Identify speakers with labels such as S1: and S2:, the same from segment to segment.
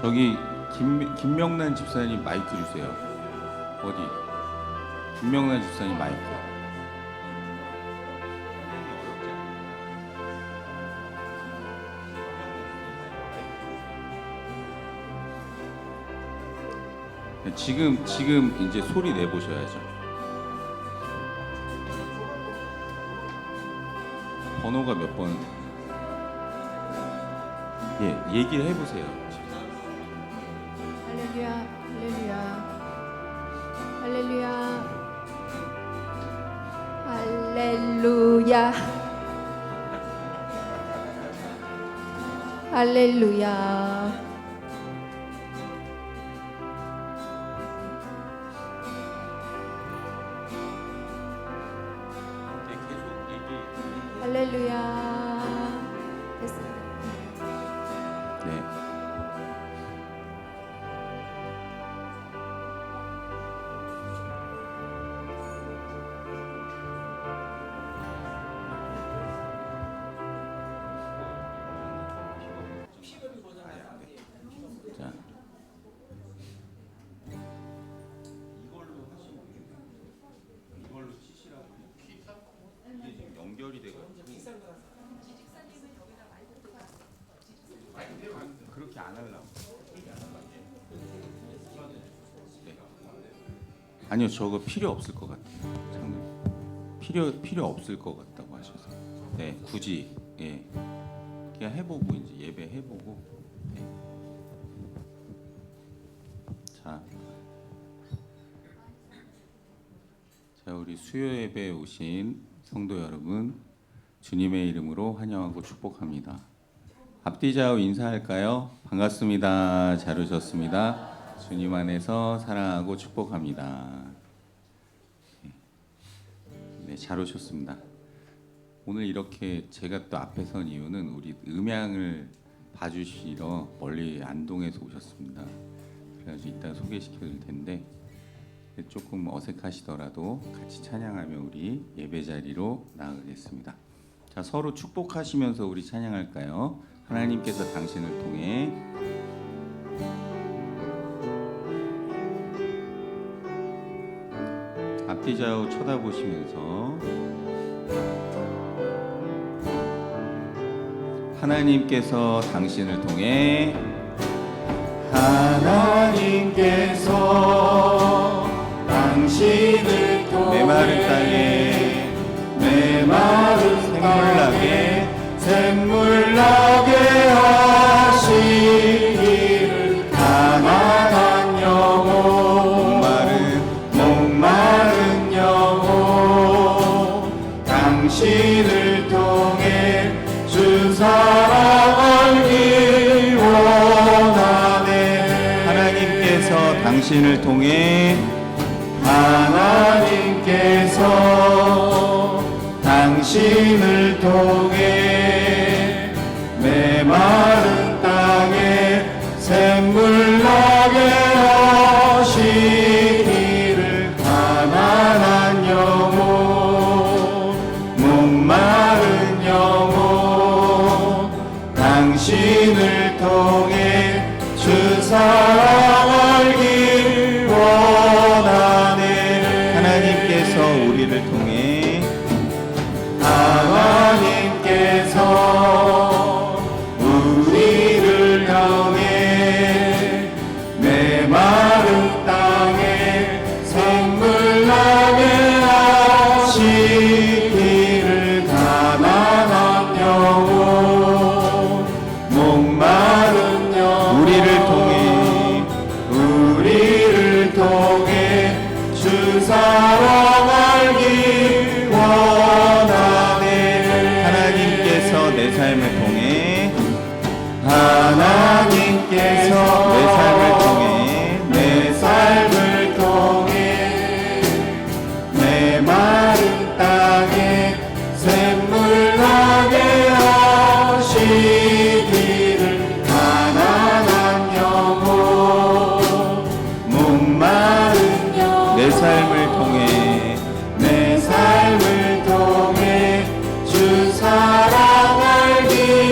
S1: 저기 김명란 집사님 마이크 주세요. 어디? 김명란 집사님 마이크. 지금 이제 소리 내보셔야죠. 번호가 몇 번? 예, 얘기를 해보세요.
S2: 할렐루야, 할렐루야, 할렐루야, 할렐루야, 할렐루야. 할렐루야. 됐습니다.
S1: 네. 자. 이걸로 치시라고. 이게 지금 연결이 돼가지고. 그렇게 안 하려고. 네. 아니요, 저거 필요 없을 것 같아요. 장로님. 필요 없을 것 같다고 하셔서. 네, 굳이 예, 그냥 해보고 이제 예배 해보고. 네. 자, 우리 수요 예배에 오신 성도 여러분, 주님의 이름으로 환영하고 축복합니다. 앞뒤 좌우 인사할까요? 반갑습니다. 잘 오셨습니다. 주님 안에서 사랑하고 축복합니다. 네, 잘 오셨습니다. 오늘 이렇게 제가 또 앞에 선 이유는 우리 음향을 봐주시러 멀리 안동에서 오셨습니다. 그래서 이따 소개시켜 드릴 텐데 조금 어색하시더라도 같이 찬양하며 우리 예배 자리로 나아가겠습니다. 자, 서로 축복하시면서 우리 찬양할까요? 하나님께서 당신을 통해 앞뒤 좌우 쳐다보시면서 하나님께서 당신을 통해
S3: 하나님께서 당신을 통해
S1: 내 마른 땅에
S3: 내 마른
S1: 샘물나게
S3: 샘물나게 하시기를 가난한 영혼 목마른 영혼 당신을 통해 주 사랑 알기 원하네.
S1: 하나님께서 당신을 통해
S3: 하나님께서 당신을 통해 메마른 땅에 샘물나게 하시기를 가난한 영혼 목마른 영혼 당신을 통해 주 사랑 알기 원하네.
S1: 하나님께서 우리를 통해
S3: 하나님께서 우리를 통해 메마른 땅에 샘물나게 하시기를 가난한 영혼 목마른 영혼 우리를 통해 주 사랑 알기 원하네.
S1: 하나님께서 내 삶을 통해
S3: 하나님께서
S1: 내 삶을 통해
S3: 내 삶을 통해 메마른 땅에 샘물나게 하시기를 가난한 영혼 목마른 영혼
S1: 내 삶을 통해
S3: 내 삶을 통해 주 사랑 알기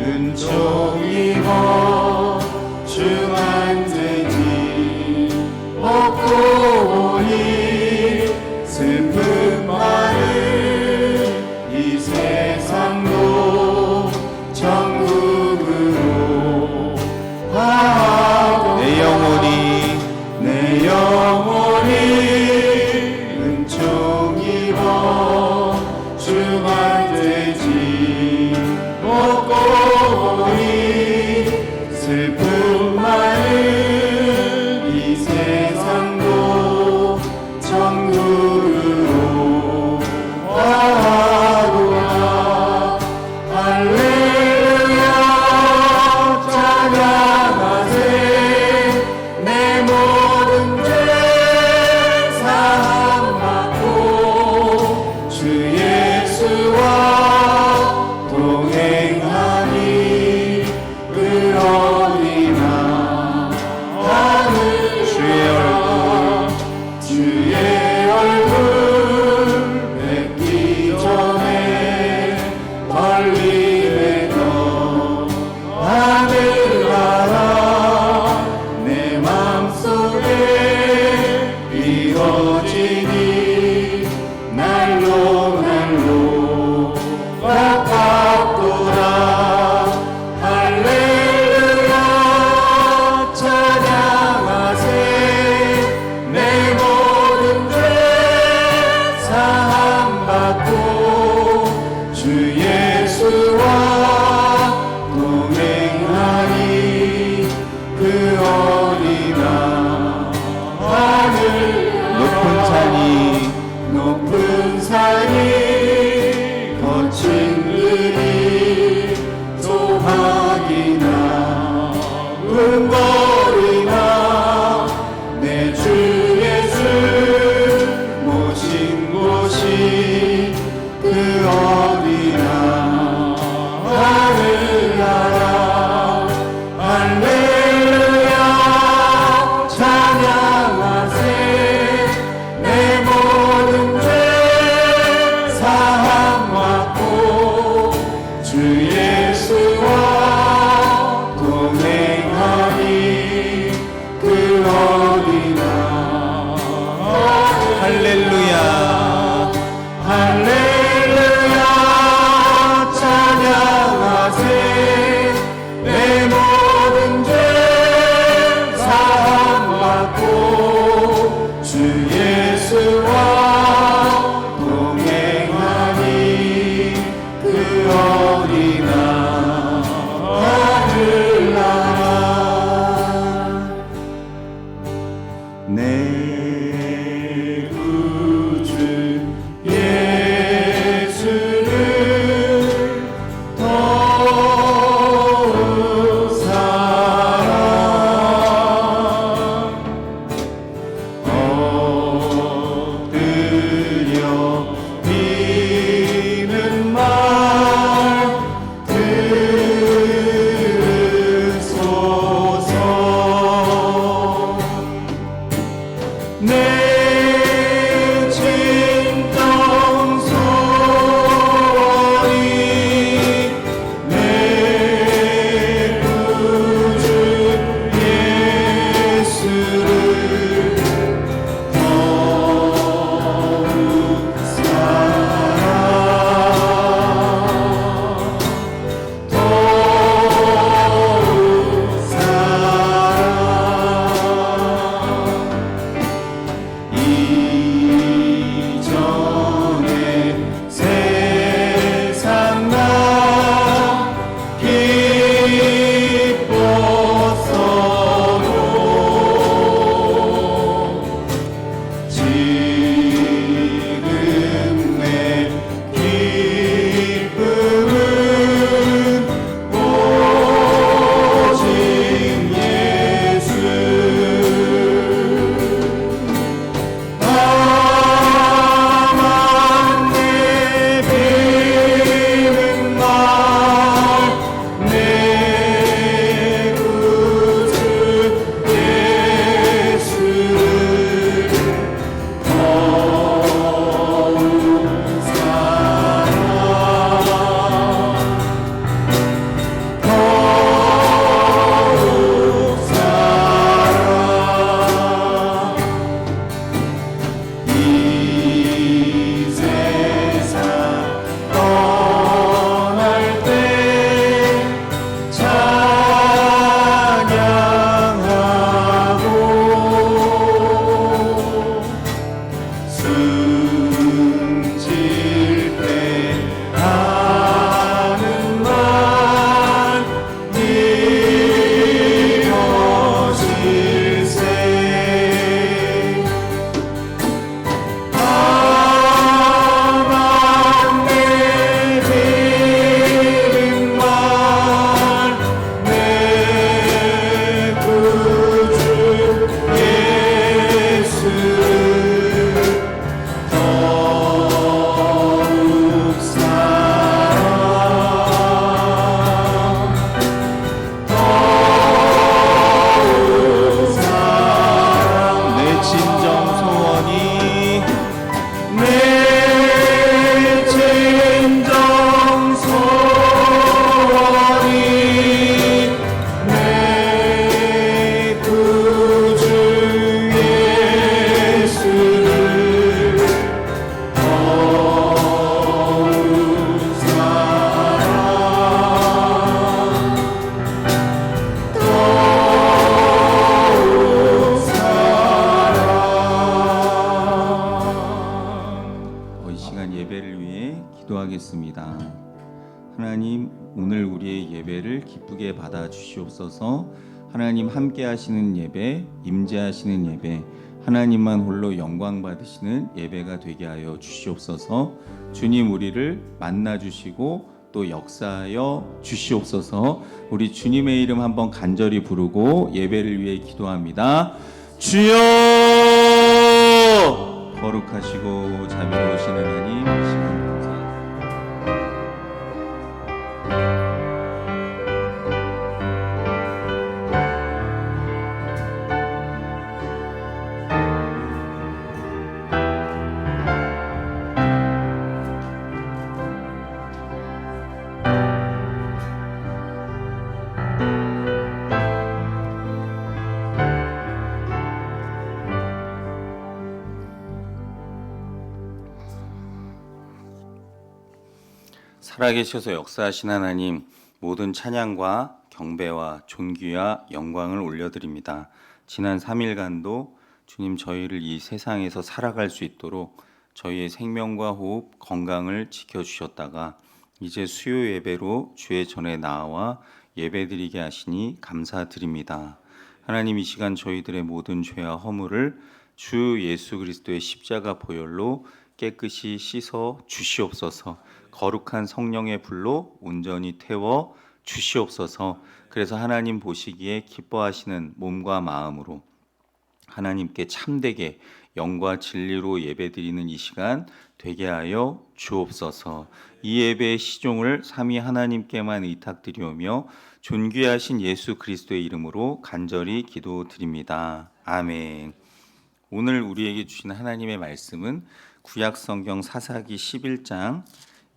S3: 은총 입어 중한되지 얻고 오니 슬픔 많은 이 세상도 천국으로 가고 내 영혼이 은총 입어 중한되지
S1: 하나님, 오늘 우리의 예배를 기쁘게 받아 주시옵소서. 하나님 함께 하시는 예배, 임재하시는 예배, 하나님만 홀로 영광 받으시는 예배가 되게 하여 주시옵소서. 주님 우리를 만나 주시고 또 역사하여 주시옵소서. 우리 주님의 이름 한번 간절히 부르고 예배를 위해 기도합니다. 주여! 거룩하시고 자비로우신 하나님, 이 시간 살아계셔서 역사하신 하나님, 모든 찬양과 경배와 존귀와 영광을 올려드립니다. 지난 3일간도 주님 저희를 이 세상에서 살아갈 수 있도록 저희의 생명과 호흡, 건강을 지켜주셨다가 이제 수요 예배로 주의 전에 나와 예배드리게 하시니 감사드립니다. 하나님, 이 시간 저희들의 모든 죄와 허물을 주 예수 그리스도의 십자가 보혈로 깨끗이 씻어 주시옵소서. 거룩한 성령의 불로 온전히 태워 주시옵소서. 그래서 하나님 보시기에 기뻐하시는 몸과 마음으로 하나님께 참되게 영과 진리로 예배드리는 이 시간 되게 하여 주옵소서. 이 예배의 시종을 삼위 하나님께만 의탁드리오며 존귀하신 예수 그리스도의 이름으로 간절히 기도드립니다. 아멘. 오늘 우리에게 주신 하나님의 말씀은 구약 성경 사사기 11장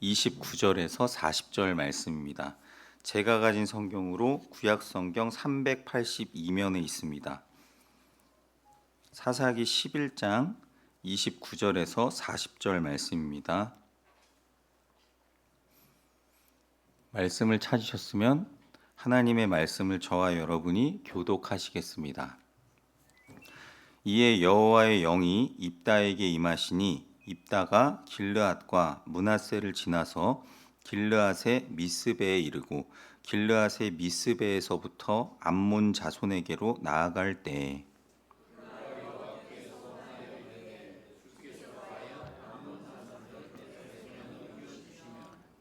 S1: 29절에서 40절 말씀입니다. 제가 가진 성경으로 구약 성경 382면에 있습니다. 사사기 11장 29절에서 40절 말씀입니다. 말씀을 찾으셨으면 하나님의 말씀을 저와 여러분이 교독하시겠습니다. 이에 여호와의 영이 입다에게 임하시니 입다가 길르앗과 므낫세를 지나서 길르앗의 미스베에 이르고 길르앗의 미스베에서부터 암몬 자손에게로 나아갈 때에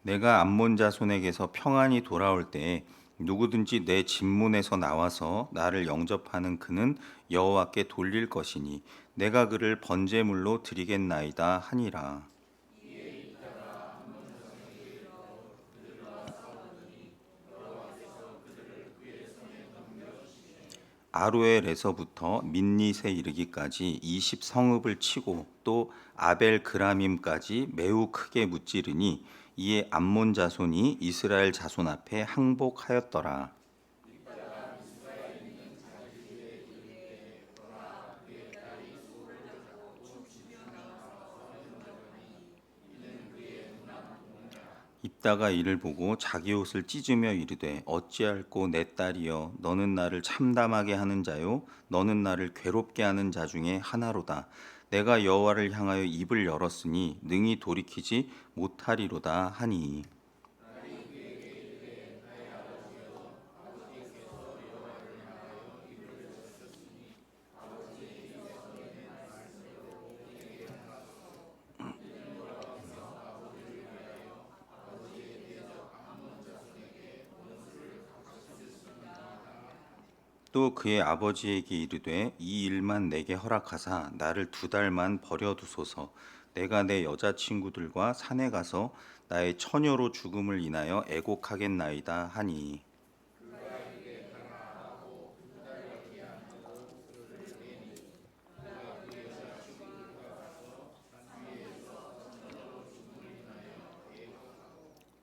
S1: 내가 암몬 자손에게서 평안히 돌아올 때에 누구든지 내 집문에서 나와서 나를 영접하는 그는 여호와께 돌릴 것이니 내가 그를 번제물로 드리겠나이다 하니라. 아로엘에서부터 민닛에 이르기까지 20성읍을 치고 또 아벨 그라밈까지 매우 크게 무찌르니 이에 암몬 자손이 이스라엘 자손 앞에 항복하였더라. 입다가 이를 보고 자기 옷을 찢으며 이르되 어찌할꼬 내 딸이여 너는 나를 참담하게 하는 자요 너는 나를 괴롭게 하는 자 중에 하나로다. 내가 여호와를 향하여 입을 열었으니 능히 돌이키지 못하리로다 하니 또 그의 아버지에게 이르되 이 일만 내게 허락하사 나를 2달만 버려두소서. 내가 내 여자친구들과 산에 가서 나의 처녀로 죽음을 인하여 애곡하겠나이다 하니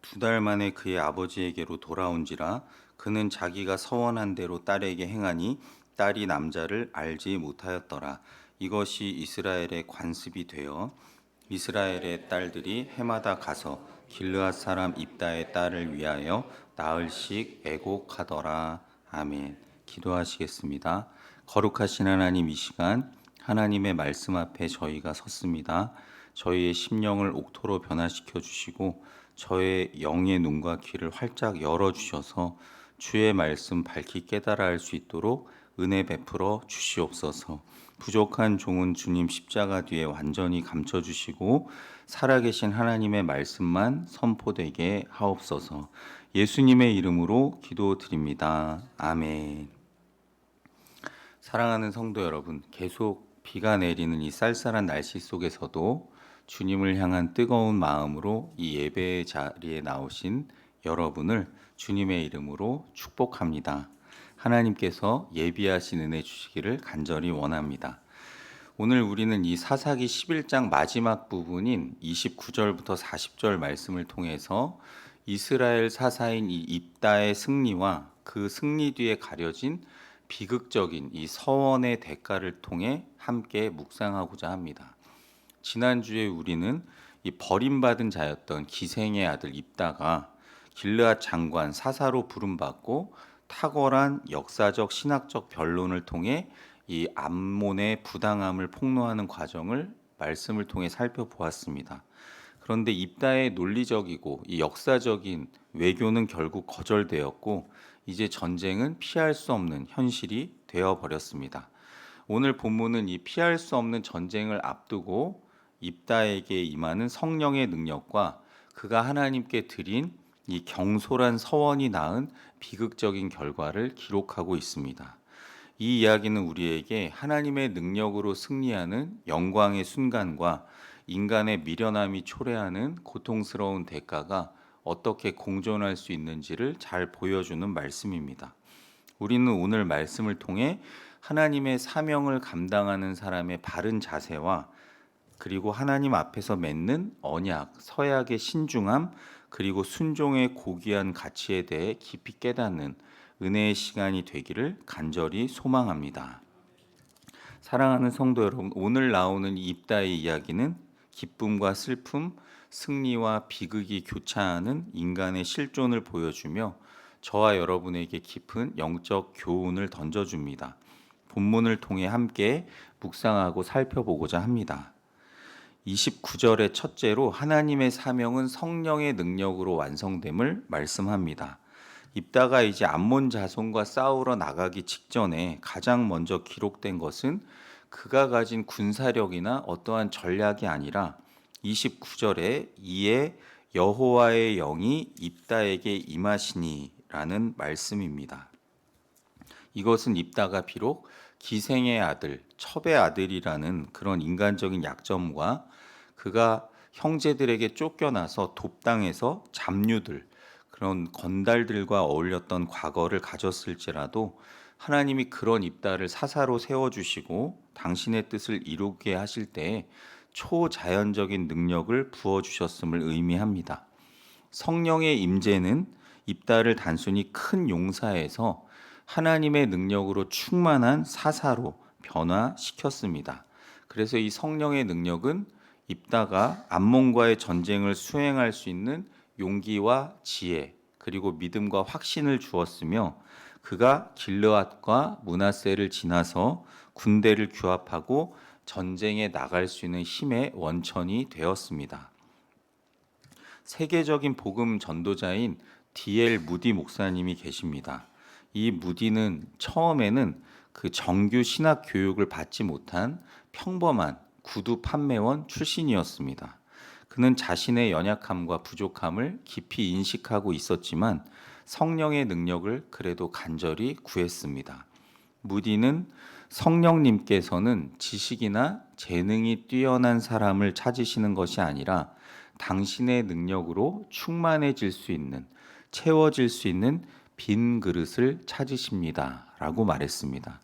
S1: 두 달 만에 그의 아버지에게로 돌아온지라 그는 자기가 서원한 대로 딸에게 행하니 딸이 남자를 알지 못하였더라. 이것이 이스라엘의 관습이 되어 이스라엘의 딸들이 해마다 가서 길르앗 사람 입다의 딸을 위하여 나흘씩 애곡하더라. 아멘. 기도하시겠습니다. 거룩하신 하나님, 이 시간 하나님의 말씀 앞에 저희가 섰습니다. 저희의 심령을 옥토로 변화시켜 주시고 저의 영의 눈과 귀를 활짝 열어주셔서 주의 말씀 밝히 깨달아 할 수 있도록 은혜 베풀어 주시옵소서. 부족한 종은 주님 십자가 뒤에 완전히 감춰주시고 살아계신 하나님의 말씀만 선포되게 하옵소서. 예수님의 이름으로 기도드립니다. 아멘. 사랑하는 성도 여러분, 계속 비가 내리는 이 쌀쌀한 날씨 속에서도 주님을 향한 뜨거운 마음으로 이 예배 자리에 나오신 여러분을 주님의 이름으로 축복합니다. 하나님께서 예비하신 은혜 주시기를 간절히 원합니다. 오늘 우리는 이 사사기 11장 마지막 부분인 29절부터 40절 말씀을 통해서 이스라엘 사사인 이 입다의 승리와 그 승리 뒤에 가려진 비극적인 이 서원의 대가를 통해 함께 묵상하고자 합니다. 지난주에 우리는 이 버림받은 자였던 기생의 아들 입다가 길르앗 장관 사사로 부름받고 탁월한 역사적 신학적 변론을 통해 이 암몬의 부당함을 폭로하는 과정을 말씀을 통해 살펴보았습니다. 그런데 입다의 논리적이고 이 역사적인 외교는 결국 거절되었고 이제 전쟁은 피할 수 없는 현실이 되어버렸습니다. 오늘 본문은 이 피할 수 없는 전쟁을 앞두고 입다에게 임하는 성령의 능력과 그가 하나님께 드린 이 경솔한 서원이 낳은 비극적인 결과를 기록하고 있습니다. 이 이야기는 우리에게 하나님의 능력으로 승리하는 영광의 순간과 인간의 미련함이 초래하는 고통스러운 대가가 어떻게 공존할 수 있는지를 잘 보여주는 말씀입니다. 우리는 오늘 말씀을 통해 하나님의 사명을 감당하는 사람의 바른 자세와 그리고 하나님 앞에서 맺는 언약, 서약의 신중함, 그리고 순종의 고귀한 가치에 대해 깊이 깨닫는 은혜의 시간이 되기를 간절히 소망합니다. 사랑하는 성도 여러분, 오늘 나오는 이 입다의 이야기는 기쁨과 슬픔, 승리와 비극이 교차하는 인간의 실존을 보여주며 저와 여러분에게 깊은 영적 교훈을 던져줍니다. 본문을 통해 함께 묵상하고 살펴보고자 합니다. 29절의 첫째로 하나님의 사명은 성령의 능력으로 완성됨을 말씀합니다. 입다가 이제 암몬 자손과 싸우러 나가기 직전에 가장 먼저 기록된 것은 그가 가진 군사력이나 어떠한 전략이 아니라 29절에 이에 여호와의 영이 입다에게 임하시니라는 말씀입니다. 이것은 입다가 비록 기생의 아들, 첩의 아들이라는 그런 인간적인 약점과 그가 형제들에게 쫓겨나서 돕당해서 잡류들, 그런 건달들과 어울렸던 과거를 가졌을지라도 하나님이 그런 입다를 사사로 세워주시고 당신의 뜻을 이루게 하실 때에 초자연적인 능력을 부어주셨음을 의미합니다. 성령의 임재는 입다를 단순히 큰 용사에서 하나님의 능력으로 충만한 사사로 변화시켰습니다. 그래서 이 성령의 능력은 입다가 암몬과의 전쟁을 수행할 수 있는 용기와 지혜 그리고 믿음과 확신을 주었으며 그가 길르앗과 므낫세를 지나서 군대를 규합하고 전쟁에 나갈 수 있는 힘의 원천이 되었습니다. 세계적인 복음 전도자인 D.L. 무디 목사님이 계십니다. 이 무디는 처음에는 그 정규 신학 교육을 받지 못한 평범한 구두 판매원 출신이었습니다. 그는 자신의 연약함과 부족함을 깊이 인식하고 있었지만 성령의 능력을 그래도 간절히 구했습니다. 무디는 성령님께서는 지식이나 재능이 뛰어난 사람을 찾으시는 것이 아니라 당신의 능력으로 충만해질 수 있는, 채워질 수 있는 빈 그릇을 찾으십니다. 라고 말했습니다.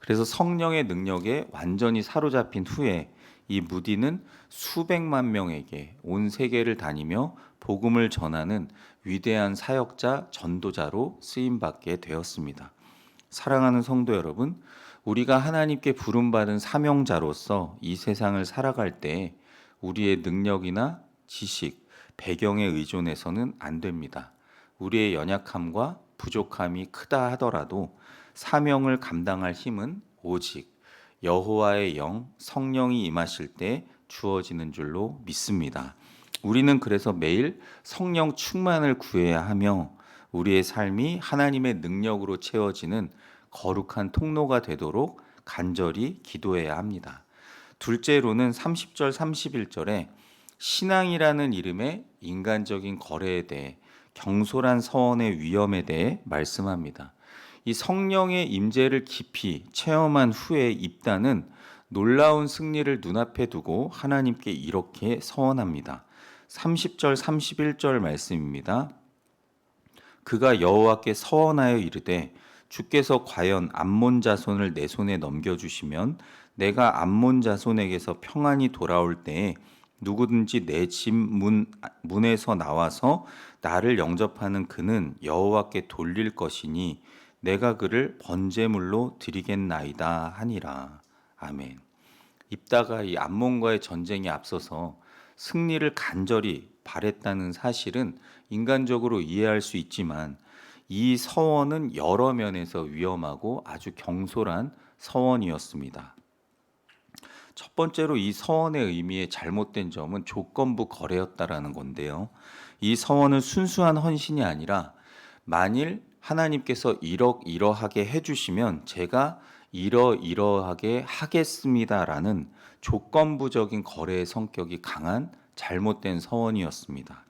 S1: 그래서 성령의 능력에 완전히 사로잡힌 후에 이 무디는 수백만 명에게 온 세계를 다니며 복음을 전하는 위대한 사역자, 전도자로 쓰임받게 되었습니다. 사랑하는 성도 여러분, 우리가 하나님께 부름받은 사명자로서 이 세상을 살아갈 때 우리의 능력이나 지식, 배경에 의존해서는 안 됩니다. 우리의 연약함과 부족함이 크다 하더라도 사명을 감당할 힘은 오직 여호와의 영, 성령이 임하실 때 주어지는 줄로 믿습니다. 우리는 그래서 매일 성령 충만을 구해야 하며 우리의 삶이 하나님의 능력으로 채워지는 거룩한 통로가 되도록 간절히 기도해야 합니다. 둘째로는 30절 31절에 신앙이라는 이름의 인간적인 거래에 대해 경솔한 서원의 위험에 대해 말씀합니다. 이 성령의 임재를 깊이 체험한 후에 입다는 놀라운 승리를 눈앞에 두고 하나님께 이렇게 서원합니다. 30절 31절 말씀입니다. 그가 여호와께 서원하여 이르되 주께서 과연 암몬 자손을 내 손에 넘겨주시면 내가 암몬 자손에게서 평안히 돌아올 때에 누구든지 내 집 문에서 나와서 나를 영접하는 그는 여호와께 돌릴 것이니 내가 그를 번제물로 드리겠나이다 하니라. 아멘. 입다가 이 암몬과의 전쟁에 앞서서 승리를 간절히 바랬다는 사실은 인간적으로 이해할 수 있지만 이 서원은 여러 면에서 위험하고 아주 경솔한 서원이었습니다. 첫 번째로 이 서원의 의미의 잘못된 점은 조건부 거래였다라는 건데요. 이 서원은 순수한 헌신이 아니라 만일 하나님께서 이러이러하게 해주시면 제가 이러이러하게 하겠습니다라는 조건부적인 거래의 성격이 강한 잘못된 서원이었습니다.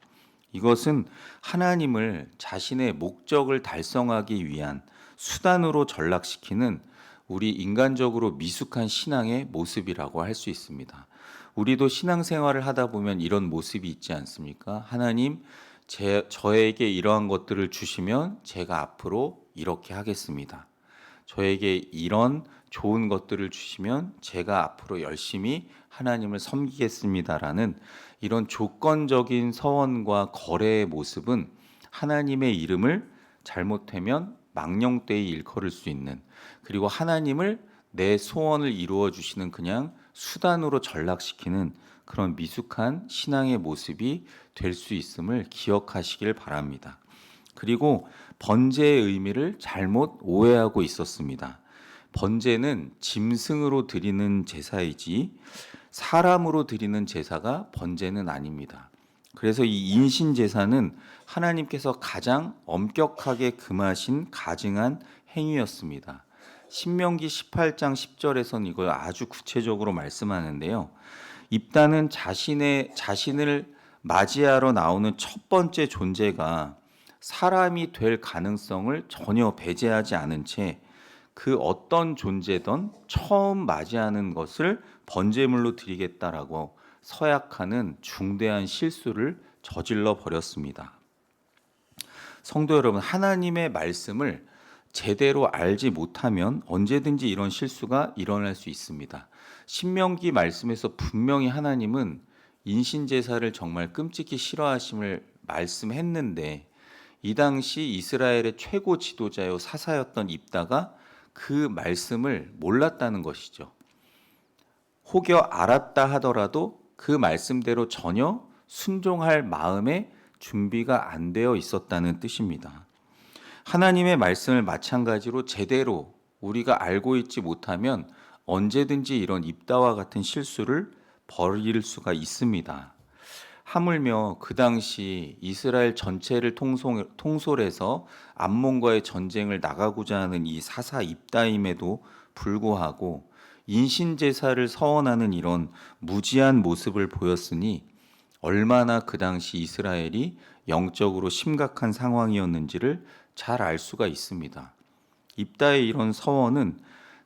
S1: 이것은 하나님을 자신의 목적을 달성하기 위한 수단으로 전락시키는 우리 인간적으로 미숙한 신앙의 모습이라고 할 수 있습니다. 우리도 신앙생활을 하다 보면 이런 모습이 있지 않습니까? 하나님, 저에게 이러한 것들을 주시면 제가 앞으로 이렇게 하겠습니다. 저에게 이런 좋은 것들을 주시면 제가 앞으로 열심히 하나님을 섬기겠습니다라는 이런 조건적인 서원과 거래의 모습은 하나님의 이름을 잘못하면 망령되이 일컬을 수 있는, 그리고 하나님을 내 소원을 이루어 주시는 그냥 수단으로 전락시키는 그런 미숙한 신앙의 모습이 될 수 있음을 기억하시길 바랍니다. 그리고 번제의 의미를 잘못 오해하고 있었습니다. 번제는 짐승으로 드리는 제사이지 사람으로 드리는 제사가 번제는 아닙니다. 그래서 이 인신 제사는 하나님께서 가장 엄격하게 금하신 가증한 행위였습니다. 신명기 18장 10절에서는 이걸 아주 구체적으로 말씀하는데요. 입다는 자신을 맞이하러 나오는 첫 번째 존재가 사람이 될 가능성을 전혀 배제하지 않은 채 그 어떤 존재든 처음 맞이하는 것을 번제물로 드리겠다라고 서약하는 중대한 실수를 저질러 버렸습니다. 성도 여러분, 하나님의 말씀을 제대로 알지 못하면 언제든지 이런 실수가 일어날 수 있습니다. 신명기 말씀에서 분명히 하나님은 인신제사를 정말 끔찍히 싫어하심을 말씀했는데 이 당시 이스라엘의 최고 지도자요 사사였던 입다가 그 말씀을 몰랐다는 것이죠. 혹여 알았다 하더라도 그 말씀대로 전혀 순종할 마음의 준비가 안 되어 있었다는 뜻입니다. 하나님의 말씀을 마찬가지로 제대로 우리가 알고 있지 못하면 언제든지 이런 입다와 같은 실수를 벌일 수가 있습니다. 하물며 그 당시 이스라엘 전체를 통솔해서 암몬과의 전쟁을 나가고자 하는 이 사사 입다임에도 불구하고 인신제사를 서원하는 이런 무지한 모습을 보였으니 얼마나 그 당시 이스라엘이 영적으로 심각한 상황이었는지를 잘 알 수가 있습니다. 입다의 이런 서원은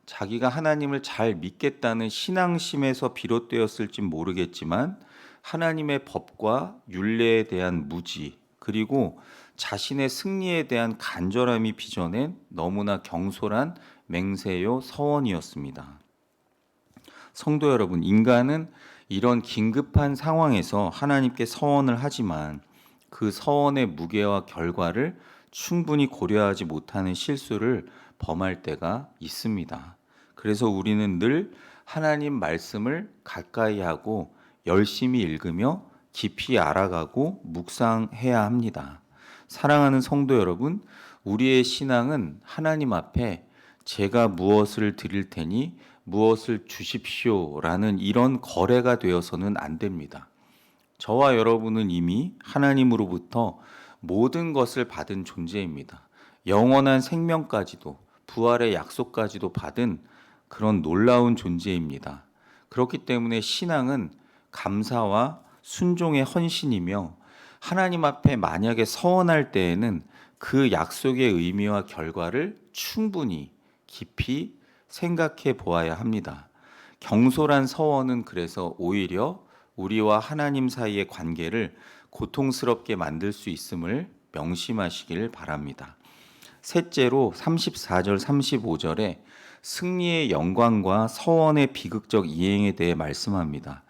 S1: 자기가 하나님을 잘 믿겠다는 신앙심에서 비롯되었을지 모르겠지만 하나님의 법과 율례에 대한 무지, 그리고 자신의 승리에 대한 간절함이 빚어낸 너무나 경솔한 맹세요 서원이었습니다. 성도 여러분, 인간은 이런 긴급한 상황에서 하나님께 서원을 하지만 그 서원의 무게와 결과를 충분히 고려하지 못하는 실수를 범할 때가 있습니다. 그래서 우리는 늘 하나님 말씀을 가까이 하고 열심히 읽으며 깊이 알아가고 묵상해야 합니다. 사랑하는 성도 여러분, 우리의 신앙은 하나님 앞에 제가 무엇을 드릴 테니 무엇을 주십시오라는 이런 거래가 되어서는 안 됩니다. 저와 여러분은 이미 하나님으로부터 모든 것을 받은 존재입니다. 영원한 생명까지도 부활의 약속까지도 받은 그런 놀라운 존재입니다. 그렇기 때문에 신앙은 감사와 순종의 헌신이며 하나님 앞에 만약에 서원할 때에는 그 약속의 의미와 결과를 충분히 깊이 생각해 보아야 합니다. 경솔한 서원은 그래서 오히려 우리와 하나님 사이의 관계를 고통스럽게 만들 수 있음을 명심하시길 바랍니다. 셋째로 34절 35절에 승리의 영광과 서원의 비극적 이행에 대해 말씀합니다.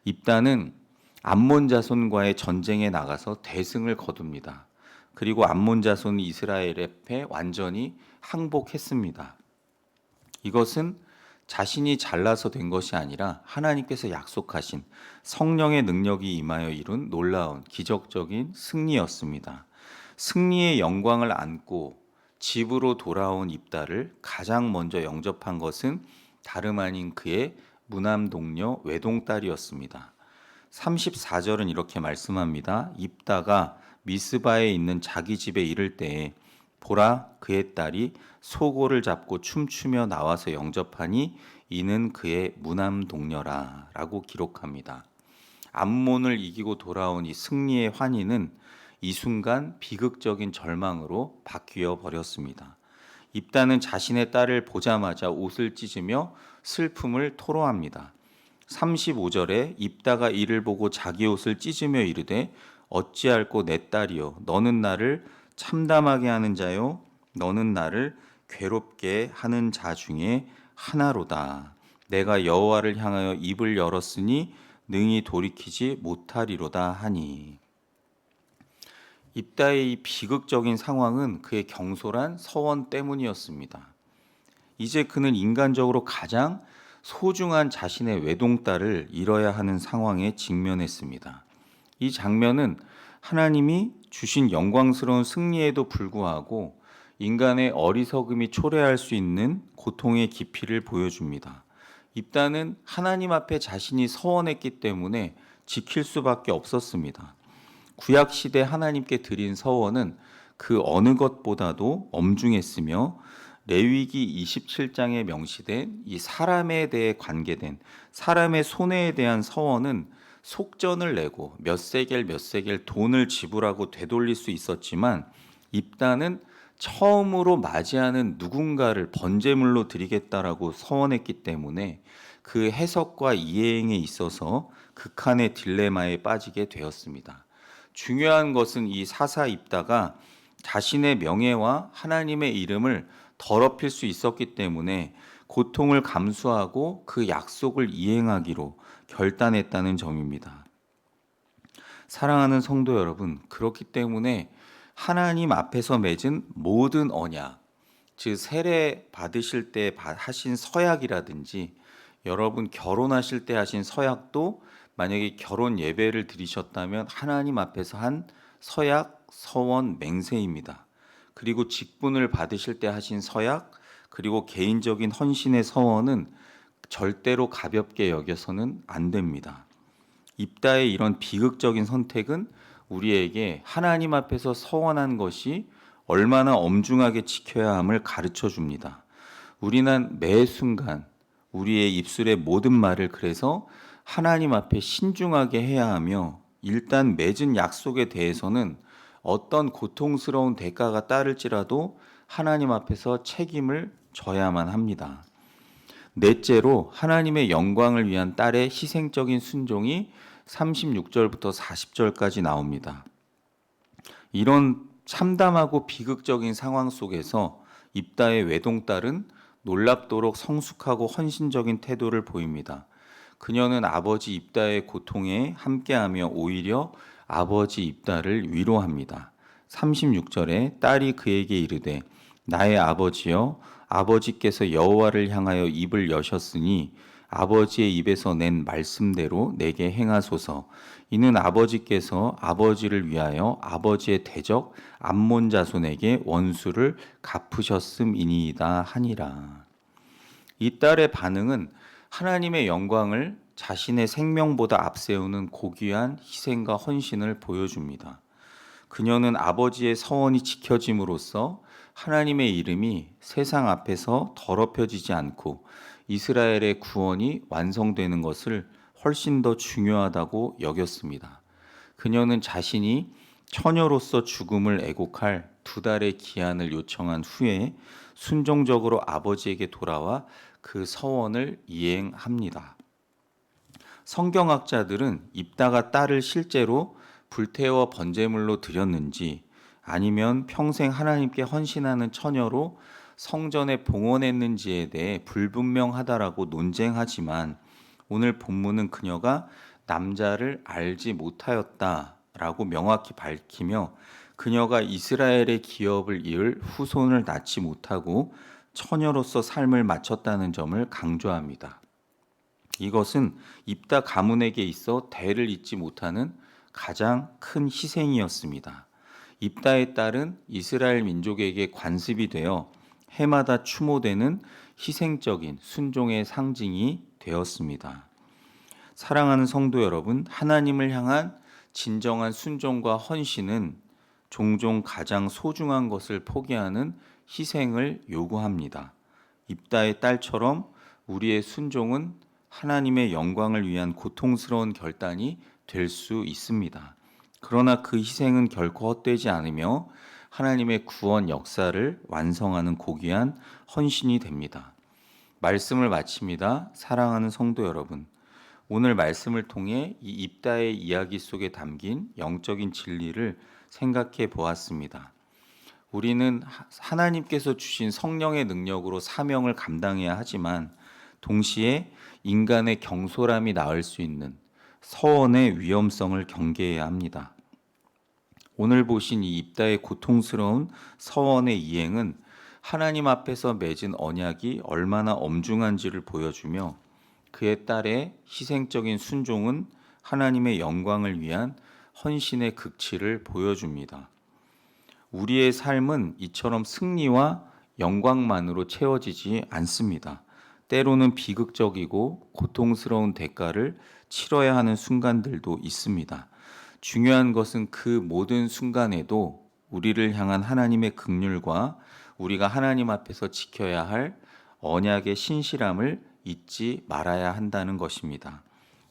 S1: 입다는 암몬 자손과의 전쟁에 나가서 대승을 거둡니다. 그리고 암몬 자손 이스라엘 앞에 완전히 항복했습니다. 이것은 자신이 잘나서 된 것이 아니라 하나님께서 약속하신 성령의 능력이 임하여 이룬 놀라운 기적적인 승리였습니다. 승리의 영광을 안고 집으로 돌아온 입다를 가장 먼저 영접한 것은 다름 아닌 그의 무남 동료 외동딸이었습니다. 34절은 이렇게 말씀합니다. 입다가 미스바에 있는 자기 집에 이를 때에 보라 그의 딸이 소고를 잡고 춤추며 나와서 영접하니 이는 그의 무남 동료라 라고 기록합니다. 암몬을 이기고 돌아온 이 승리의 환희는 이 순간 비극적인 절망으로 바뀌어 버렸습니다. 입다는 자신의 딸을 보자마자 옷을 찢으며 슬픔을 토로합니다. 35절에 입다가 이를 보고 자기 옷을 찢으며 이르되 어찌할꼬 내 딸이요 너는 나를 참담하게 하는 자요 너는 나를 괴롭게 하는 자 중에 하나로다. 내가 여호와를 향하여 입을 열었으니 능히 돌이키지 못하리로다 하니. 입다의 이 비극적인 상황은 그의 경솔한 서원 때문이었습니다. 이제 그는 인간적으로 가장 소중한 자신의 외동딸을 잃어야 하는 상황에 직면했습니다. 이 장면은 하나님이 주신 영광스러운 승리에도 불구하고 인간의 어리석음이 초래할 수 있는 고통의 깊이를 보여줍니다. 입다는 하나님 앞에 자신이 서원했기 때문에 지킬 수밖에 없었습니다. 구약시대 하나님께 드린 서원은 그 어느 것보다도 엄중했으며 레위기 27장에 명시된 이 사람에 대해 관계된 사람의 손해에 대한 서원은 속전을 내고 몇 세겔 돈을 지불하고 되돌릴 수 있었지만 입다는 처음으로 맞이하는 누군가를 번제물로 드리겠다라고 서원했기 때문에 그 해석과 이해행에 있어서 극한의 딜레마에 빠지게 되었습니다. 중요한 것은 이 사사 입다가 자신의 명예와 하나님의 이름을 더럽힐 수 있었기 때문에 고통을 감수하고 그 약속을 이행하기로 결단했다는 점입니다. 사랑하는 성도 여러분, 그렇기 때문에 하나님 앞에서 맺은 모든 언약, 즉 세례 받으실 때 하신 서약이라든지 여러분 결혼하실 때 하신 서약도 만약에 결혼 예배를 드리셨다면 하나님 앞에서 한 서약, 서원, 맹세입니다. 그리고 직분을 받으실 때 하신 서약, 그리고 개인적인 헌신의 서원은 절대로 가볍게 여겨서는 안 됩니다. 입다의 이런 비극적인 선택은 우리에게 하나님 앞에서 서원한 것이 얼마나 엄중하게 지켜야 함을 가르쳐 줍니다. 우리는 매 순간 우리의 입술의 모든 말을 그래서 하나님 앞에 신중하게 해야 하며 일단 맺은 약속에 대해서는 어떤 고통스러운 대가가 따를지라도 하나님 앞에서 책임을 져야만 합니다. 넷째로 하나님의 영광을 위한 딸의 희생적인 순종이 36절부터 40절까지 나옵니다. 이런 참담하고 비극적인 상황 속에서 입다의 외동딸은 놀랍도록 성숙하고 헌신적인 태도를 보입니다. 그녀는 아버지 입다의 고통에 함께하며 오히려 아버지 입다를 위로합니다. 36절에 딸이 그에게 이르되 나의 아버지여 아버지께서 여호와를 향하여 입을 여셨으니 아버지의 입에서 낸 말씀대로 내게 행하소서. 이는 아버지께서 아버지를 위하여 아버지의 대적 암몬 자손에게 원수를 갚으셨음이니이다 하니라. 이 딸의 반응은 하나님의 영광을 자신의 생명보다 앞세우는 고귀한 희생과 헌신을 보여줍니다. 그녀는 아버지의 서원이 지켜짐으로써 하나님의 이름이 세상 앞에서 더럽혀지지 않고 이스라엘의 구원이 완성되는 것을 훨씬 더 중요하다고 여겼습니다. 그녀는 자신이 처녀로서 죽음을 애곡할 2달의 기한을 요청한 후에 순종적으로 아버지에게 돌아와 그 서원을 이행합니다. 성경학자들은 입다가 딸을 실제로 불태워 번제물로 드렸는지 아니면 평생 하나님께 헌신하는 처녀로 성전에 봉헌했는지에 대해 불분명하다라고 논쟁하지만 오늘 본문은 그녀가 남자를 알지 못하였다라고 명확히 밝히며 그녀가 이스라엘의 기업을 이을 후손을 낳지 못하고 처녀로서 삶을 마쳤다는 점을 강조합니다. 이것은 입다 가문에게 있어 대를 잇지 못하는 가장 큰 희생이었습니다. 입다의 딸은 이스라엘 민족에게 관습이 되어 해마다 추모되는 희생적인 순종의 상징이 되었습니다. 사랑하는 성도 여러분, 하나님을 향한 진정한 순종과 헌신은 종종 가장 소중한 것을 포기하는 희생을 요구합니다. 입다의 딸처럼 우리의 순종은 하나님의 영광을 위한 고통스러운 결단이 될 수 있습니다. 그러나 그 희생은 결코 헛되지 않으며 하나님의 구원 역사를 완성하는 고귀한 헌신이 됩니다. 말씀을 마칩니다. 사랑하는 성도 여러분, 오늘 말씀을 통해 이 입다의 이야기 속에 담긴 영적인 진리를 생각해 보았습니다. 우리는 하나님께서 주신 성령의 능력으로 사명을 감당해야 하지만 동시에 인간의 경솔함이 낳을 수 있는 서원의 위험성을 경계해야 합니다. 오늘 보신 이 입다의 고통스러운 서원의 이행은 하나님 앞에서 맺은 언약이 얼마나 엄중한지를 보여주며 그의 딸의 희생적인 순종은 하나님의 영광을 위한 헌신의 극치를 보여줍니다. 우리의 삶은 이처럼 승리와 영광만으로 채워지지 않습니다. 때로는 비극적이고 고통스러운 대가를 치러야 하는 순간들도 있습니다. 중요한 것은 그 모든 순간에도 우리를 향한 하나님의 긍휼과 우리가 하나님 앞에서 지켜야 할 언약의 신실함을 잊지 말아야 한다는 것입니다.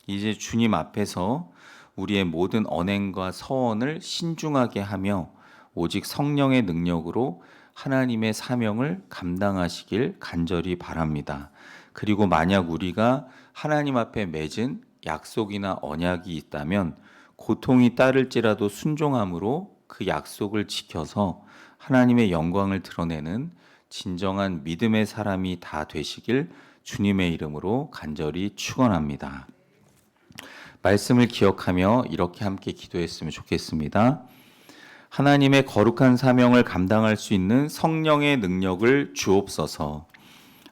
S1: 이제 주님 앞에서 우리의 모든 언행과 서원을 신중하게 하며 오직 성령의 능력으로 하나님의 사명을 감당하시길 간절히 바랍니다. 그리고 만약 우리가 하나님 앞에 맺은 약속이나 언약이 있다면 고통이 따를지라도 순종함으로 그 약속을 지켜서 하나님의 영광을 드러내는 진정한 믿음의 사람이 다 되시길 주님의 이름으로 간절히 축원합니다. 말씀을 기억하며 이렇게 함께 기도했으면 좋겠습니다. 하나님의 거룩한 사명을 감당할 수 있는 성령의 능력을 주옵소서.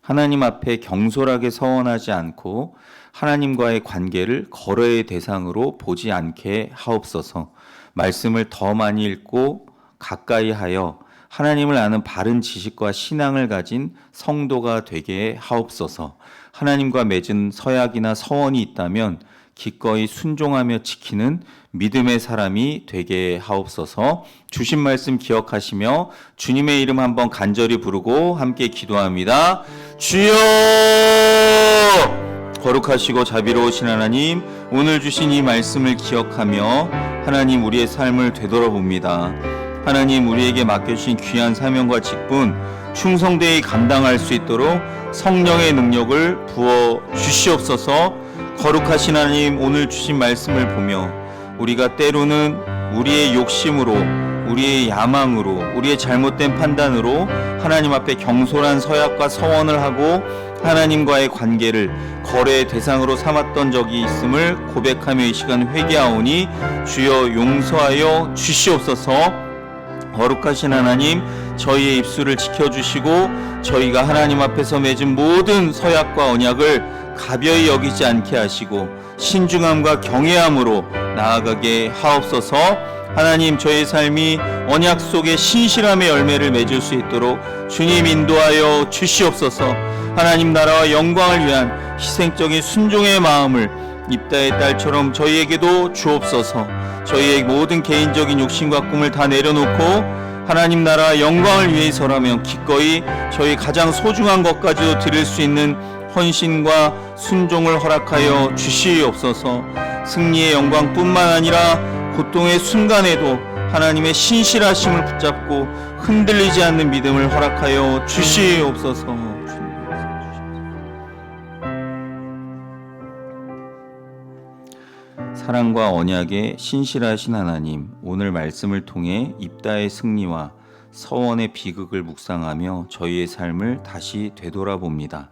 S1: 하나님 앞에 경솔하게 서원하지 않고 하나님과의 관계를 거래의 대상으로 보지 않게 하옵소서. 말씀을 더 많이 읽고 가까이 하여 하나님을 아는 바른 지식과 신앙을 가진 성도가 되게 하옵소서. 하나님과 맺은 서약이나 서원이 있다면 기꺼이 순종하며 지키는 믿음의 사람이 되게 하옵소서. 주신 말씀 기억하시며 주님의 이름 한번 간절히 부르고 함께 기도합니다. 주여! 거룩하시고 자비로우신 하나님, 오늘 주신 이 말씀을 기억하며 하나님 우리의 삶을 되돌아봅니다. 하나님 우리에게 맡겨주신 귀한 사명과 직분 충성되이 감당할 수 있도록 성령의 능력을 부어 주시옵소서. 거룩하신 하나님, 오늘 주신 말씀을 보며 우리가 때로는 우리의 욕심으로, 우리의 야망으로, 우리의 잘못된 판단으로 하나님 앞에 경솔한 서약과 서원을 하고 하나님과의 관계를 거래의 대상으로 삼았던 적이 있음을 고백하며 이 시간 회개하오니 주여 용서하여 주시옵소서. 거룩하신 하나님, 저희의 입술을 지켜주시고 저희가 하나님 앞에서 맺은 모든 서약과 언약을 가벼이 여기지 않게 하시고 신중함과 경외함으로 나아가게 하옵소서. 하나님, 저의 삶이 언약 속에 신실함의 열매를 맺을 수 있도록 주님 인도하여 주시옵소서.
S4: 하나님 나라와 영광을 위한 희생적인 순종의 마음을 입다의 딸처럼 저희에게도 주옵소서. 저희의 모든 개인적인 욕심과 꿈을 다 내려놓고 하나님 나라 영광을 위해서라면 기꺼이 저희 가장 소중한 것까지도 드릴 수 있는 헌신과 순종을 허락하여 주시옵소서. 승리의 영광뿐만 아니라 고통의 순간에도 하나님의 신실하심을 붙잡고 흔들리지 않는 믿음을 허락하여 주시옵소서. 사랑과 언약의 신실하신 하나님, 오늘 말씀을 통해 입다의 승리와 서원의 비극을 묵상하며 저희의 삶을 다시 되돌아봅니다.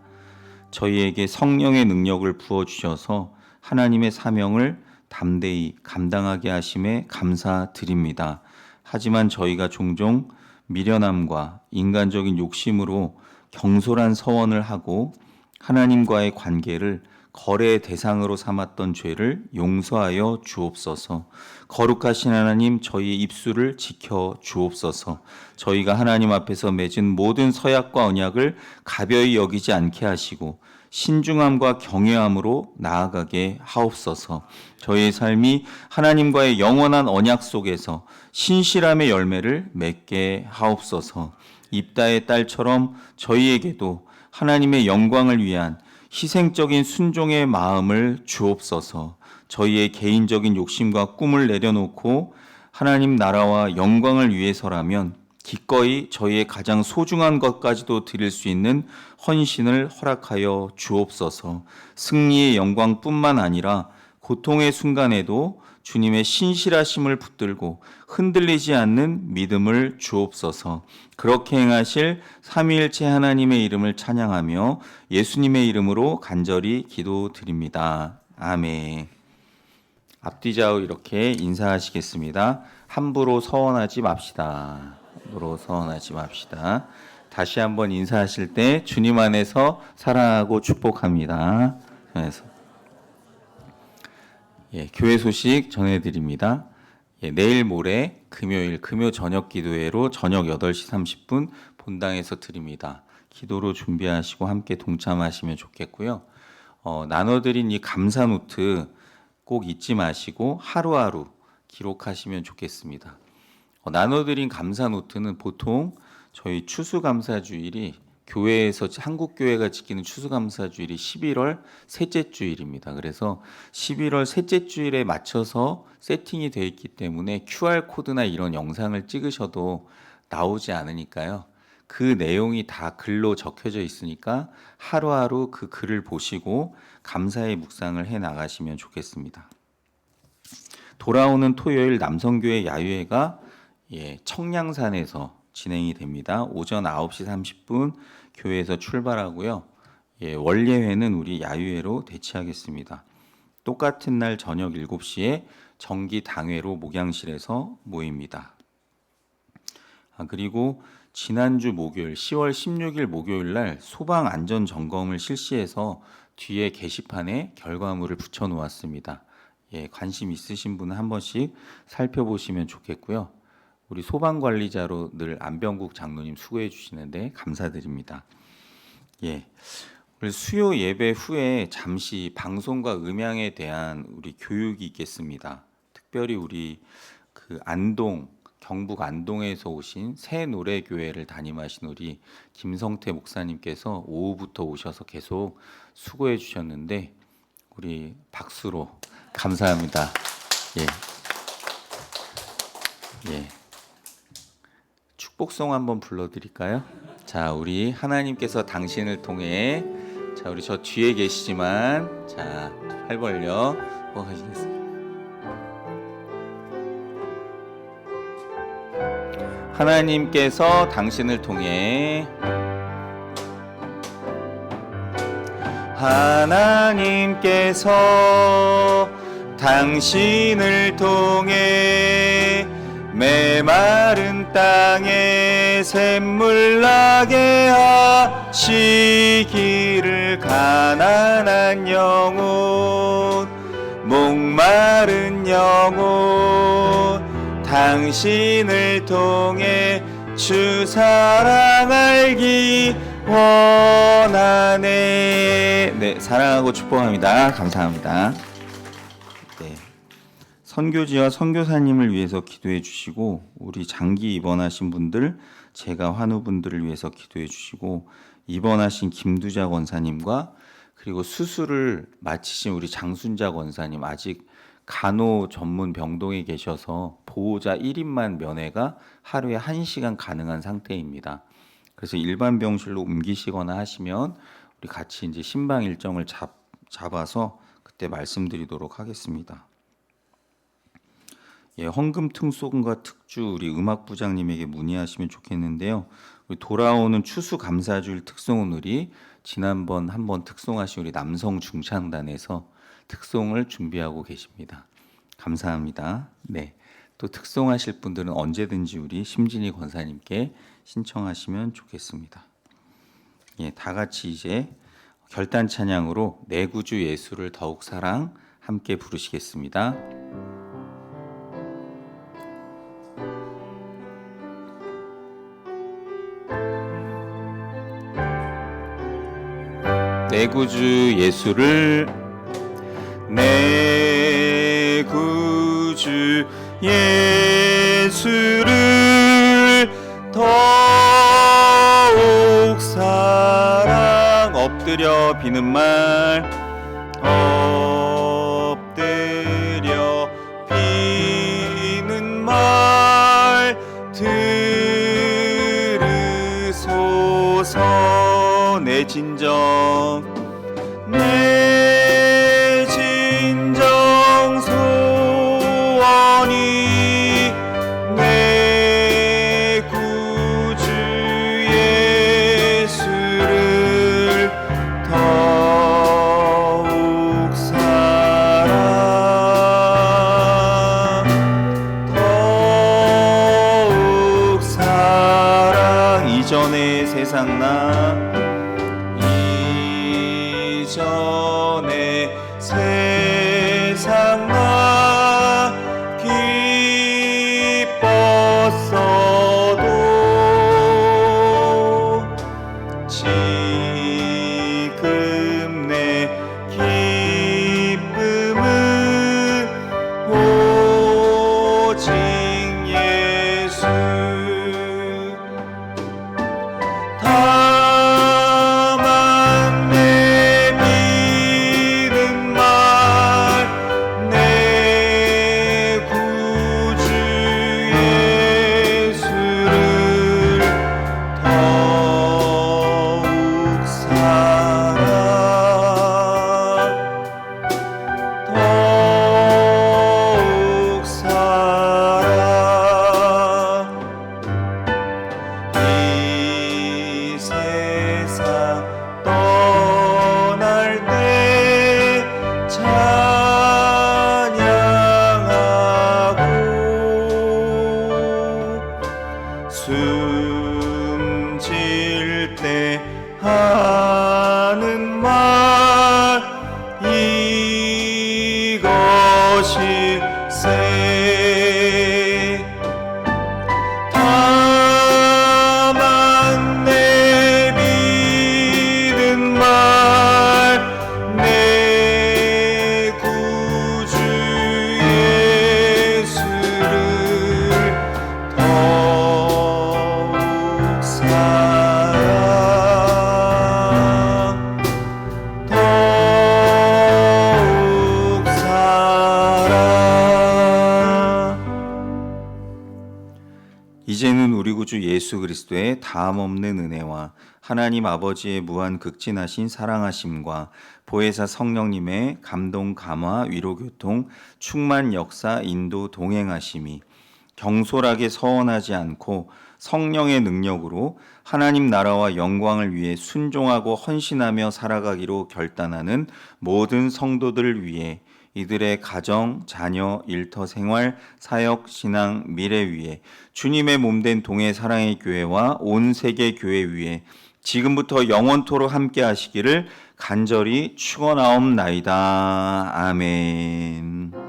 S4: 저희에게 성령의 능력을 부어주셔서 하나님의 사명을 담대히 감당하게 하심에 감사드립니다. 하지만 저희가 종종 미련함과 인간적인 욕심으로 경솔한 서원을 하고 하나님과의 관계를 거래의 대상으로 삼았던 죄를 용서하여 주옵소서. 거룩하신 하나님, 저희의 입술을 지켜 주옵소서. 저희가 하나님 앞에서 맺은 모든 서약과 언약을 가벼이 여기지 않게 하시고 신중함과 경외함으로 나아가게 하옵소서. 저희의 삶이 하나님과의 영원한 언약 속에서 신실함의 열매를 맺게 하옵소서. 입다의 딸처럼 저희에게도 하나님의 영광을 위한 희생적인 순종의 마음을 주옵소서. 저희의 개인적인 욕심과 꿈을 내려놓고 하나님 나라와 영광을 위해서라면 기꺼이 저희의 가장 소중한 것까지도 드릴 수 있는 헌신을 허락하여 주옵소서. 승리의 영광뿐만 아니라 고통의 순간에도 주님의 신실하심을 붙들고 흔들리지 않는 믿음을 주옵소서. 그렇게 행하실 삼위일체 하나님의 이름을 찬양하며 예수님의 이름으로 간절히 기도드립니다. 아멘. 앞뒤 좌우 이렇게 인사하시겠습니다. 함부로 서원하지 맙시다. 함부로 서원하지 맙시다. 다시 한번 인사하실 때 주님 안에서 사랑하고 축복합니다. 교회 소식 전해드립니다. 내일 모레 금요일 금요 저녁 기도회로 저녁 8시 30분 본당에서 드립니다. 기도로 준비하시고 함께 동참하시면 좋겠고요. 나눠드린 이 감사 노트 꼭 잊지 마시고 하루하루 기록하시면 좋겠습니다. 나눠드린 감사 노트는 보통 저희 추수감사주일이 교회에서 한국교회가 지키는 추수감사주일이 11월 셋째 주일입니다. 그래서 11월 셋째 주일에 맞춰서 세팅이 되어 있기 때문에 QR코드나 이런 영상을 찍으셔도 나오지 않으니까요. 그 내용이 다 글로 적혀져 있으니까 하루하루 그 글을 보시고 감사의 묵상을 해 나가시면 좋겠습니다. 돌아오는 토요일 남성교회 야유회가 청량산에서 진행이 됩니다. 오전 9시 30분 교회에서 출발하고요. 원례회는 우리 야유회로 대치하겠습니다. 똑같은 날 저녁 7시에 정기 당회로 목양실에서 모입니다. 그리고 지난주 목요일 10월 16일 목요일 날 소방 안전 점검을 실시해서 뒤에 게시판에 결과물을 붙여 놓았습니다. 관심 있으신 분은 한 번씩 살펴보시면 좋겠고요. 우리 소방관리자로 늘 안병국 장로님 수고해 주시는데 감사드립니다. 오늘 수요 예배 후에 잠시 방송과 음향에 대한 우리 교육이 있겠습니다. 특별히 우리 경북 안동에서 오신 새노래교회를 담임하신 우리 김성태 목사님께서 오후부터 오셔서 계속 수고해 주셨는데 우리 박수로 감사합니다. 축복송 한번 불러드릴까요? 자, 우리 하나님께서 당신을 통해, 자, 우리 저 뒤에 계시지만, 자, 팔 벌려 하시겠습니다. 하나님께서 당신을 통해, 하나님께서 당신을 통해 메마른 땅에 샘물 나게 하시기를 가난한 영혼 목마른 영혼 당신을 통해 주 사랑 알기 원하네. 네, 사랑하고 축복합니다. 감사합니다. 네, 선교지와 선교사님을 위해서 기도해 주시고, 우리 장기 입원하신 분들, 제가 환우분들을 위해서 기도해 주시고, 입원하신 김두자 권사님과 그리고 수술을 마치신 우리 장순자 권사님, 아직 간호 전문 병동에 계셔서 보호자 1인만 면회가 하루에 1시간 가능한 상태입니다. 그래서 일반 병실로 옮기시거나 하시면 우리 같이 이제 신방 일정을 잡아서 그때 말씀드리도록 하겠습니다. 예, 헌금 특송과 특주 우리 음악부장님에게 문의하시면 좋겠는데요. 우리 돌아오는 추수감사주일 특송은 우리 지난번 한번 특송하신 우리 남성 중창단에서 특송을 준비하고 계십니다. 감사합니다. 네, 또 특송하실 분들은 언제든지 우리 심진희 권사님께 신청하시면 좋겠습니다. 예, 다 같이 이제 결단 찬양으로 내 구주 예수를 더욱 사랑 함께 부르시겠습니다. 내 구주 예수를, 내 구주 예수를 더욱 사랑. 엎드려 비는 말, 엎드려 비는 말 들으소서. 내 진정, 내 진정 소원이 내 구주 예수를 더욱 사랑, 더욱 사랑. 이전의 세상 이전에 세상 나 기뻤어도 지금 내 기쁨은 오직 예수. 숨질 때 하는 말 이것일세. 다만 내 믿은 말 내 구주 예수를 더욱 사랑, 더욱 사랑. 이제는 우리 구주 예수 그리스도의 다함없는 은혜와 하나님 아버지의 무한 극진하신 사랑하심과 보혜사 성령님의 감동 감화 위로 교통 충만 역사 인도 동행하심이 경솔하게 서원하지 않고 성령의 능력으로 하나님 나라와 영광을 위해 순종하고 헌신하며 살아가기로 결단하는 모든 성도들을 위해 이들의 가정, 자녀, 일터 생활, 사역, 신앙, 미래 위에 주님의 몸된 동해 사랑의 교회와 온 세계 교회 위에 지금부터 영원토록 함께 하시기를 간절히 축원하옵나이다. 아멘.